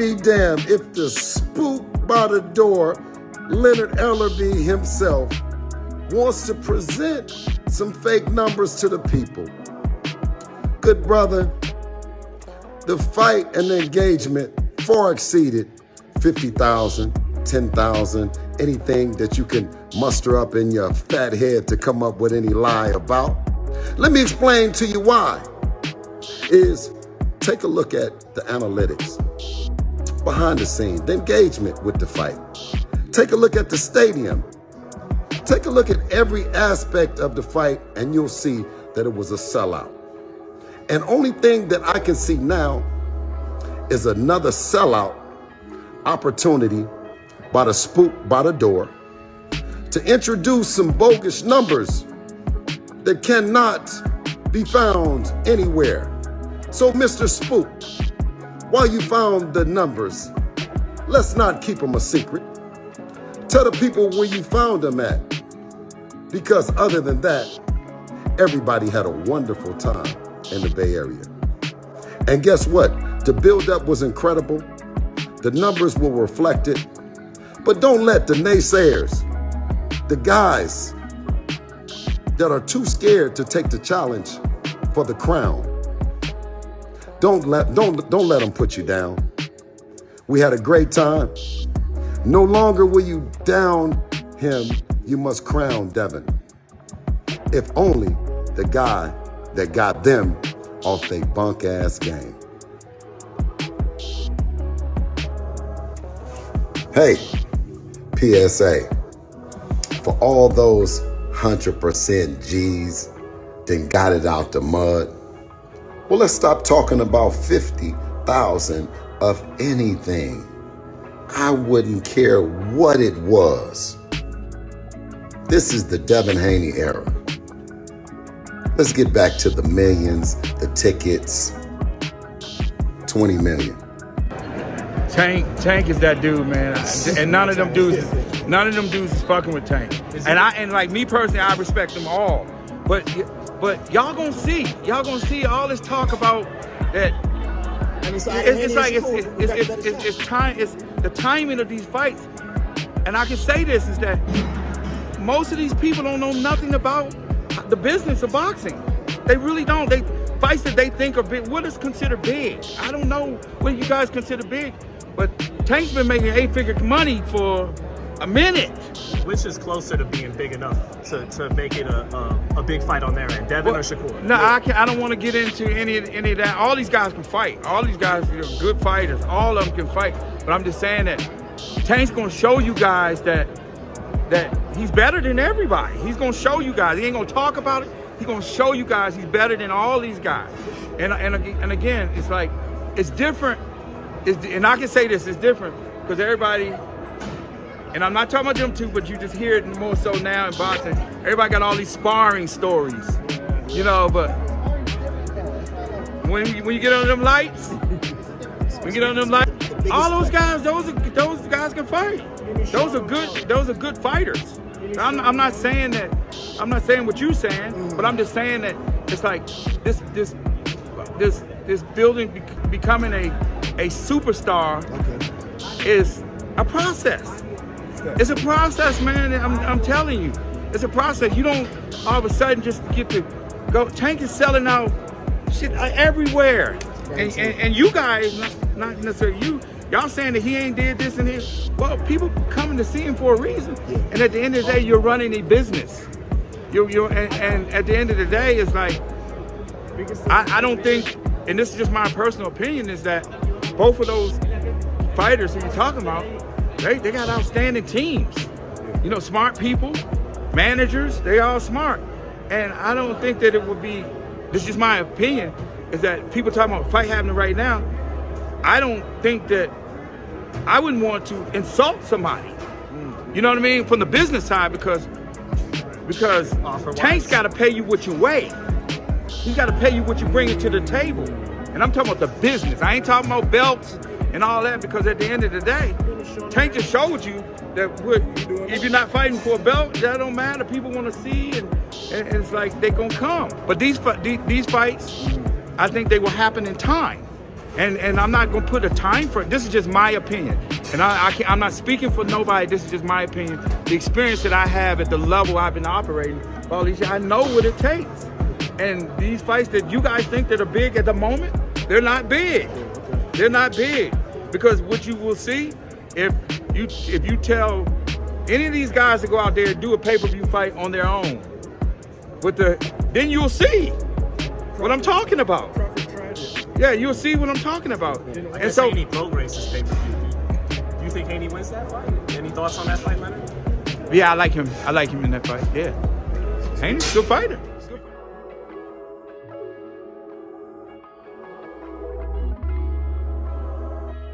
be damned if the spook by the door, Leonard Ellerby himself, wants to present some fake numbers to the people. Good brother, the fight and the engagement far exceeded 50,000, 10,000, anything that you can muster up in your fat head to come up with any lie about. Let me explain to you why. Take a look at the analytics, behind the scenes, the engagement with the fight. Take a look at the stadium. Take a look at every aspect of the fight and you'll see that it was a sellout. And only thing that I can see now is another sellout opportunity by the spook by the door to introduce some bogus numbers that cannot be found anywhere. So Mr. Spook, while you found the numbers, let's not keep them a secret. Tell the people where you found them at. Because other than that, everybody had a wonderful time in the Bay Area. And guess what? The build-up was incredible. The numbers will reflect it. But don't let the naysayers, the guys that are too scared to take the challenge for the crown, don't let them put you down. We had a great time. No longer will you down him, you must crown Devin. If only the guy that got them off their bunk-ass game. Hey, PSA, for all those 100% G's then got it out the mud, well, let's stop talking about 50,000 of anything. I wouldn't care what it was. This is the Devin Haney era. Let's get back to the millions, the tickets, 20 million. Tank is that dude, man. And none of them dudes is fucking with Tank. And like me personally, I respect them all. But y'all gonna see all this talk about that. It's the timing of these fights. And I can say this is that most of these people don't know nothing about the business of boxing. They really don't. They fights that they think are big. What is considered big? I don't know what you guys consider big, but Tank's been making 8-figure money for a minute. Which is closer to being big enough to make it a big fight on their end, Devin or Shakur? No, I don't want to get into any of that. All these guys can fight. All these guys are good fighters. All of them can fight. But I'm just saying that Tank's going to show you guys that he's better than everybody. He's going to show you guys. He ain't going to talk about it. He's going to show you guys he's better than all these guys. And again, it's like, it's different. And I can say this, it's different because everybody, and I'm not talking about them two, but you just hear it more so now in boxing. Everybody got all these sparring stories, you know, but when you get on them lights, all those guys, those guys can fight. Those are good fighters. I'm not saying what you're saying, but I'm just saying that it's like this building becoming a superstar is a process. It's a process, man. I'm telling you, it's a process. You don't all of a sudden just get to go. Tank is selling out shit everywhere, and you guys, not necessarily you. Y'all saying that he ain't did this and this. Well, people coming to see him for a reason. And at the end of the day, you're running a business. And at the end of the day, it's like, I don't think, and this is just my personal opinion, is that both of those fighters who you're talking about, they got outstanding teams. You know, smart people, managers, they all smart. And I don't think that it would be, this is just my opinion, is that people talking about a fight happening right now, I don't think that I wouldn't want to insult somebody. You know what I mean? From the business side, because Tank's got to pay you what you weigh. He's got to pay you what you bring to the table. And I'm talking about the business. I ain't talking about belts and all that, because at the end of the day, Tank just showed you that if you're not fighting for a belt, that don't matter. People want to see, and it's like they gonna come. But these fights, I think they will happen in time. And I'm not gonna put a time for it. This is just my opinion. And I'm not speaking for nobody. This is just my opinion. The experience that I have at the level I've been operating for all these years, I know what it takes. And these fights that you guys think that are big at the moment, they're not big. They're not big. Because what you will see, if you tell any of these guys to go out there and do a pay-per-view fight on their own, then you'll see what I'm talking about. Yeah, you'll see what I'm talking about. And so Haney progress this pay-per-view. Do you think Haney wins that fight? Any thoughts on that fight, Leonard? Yeah, I like him. I like him in that fight. Yeah, Haney's a good fighter.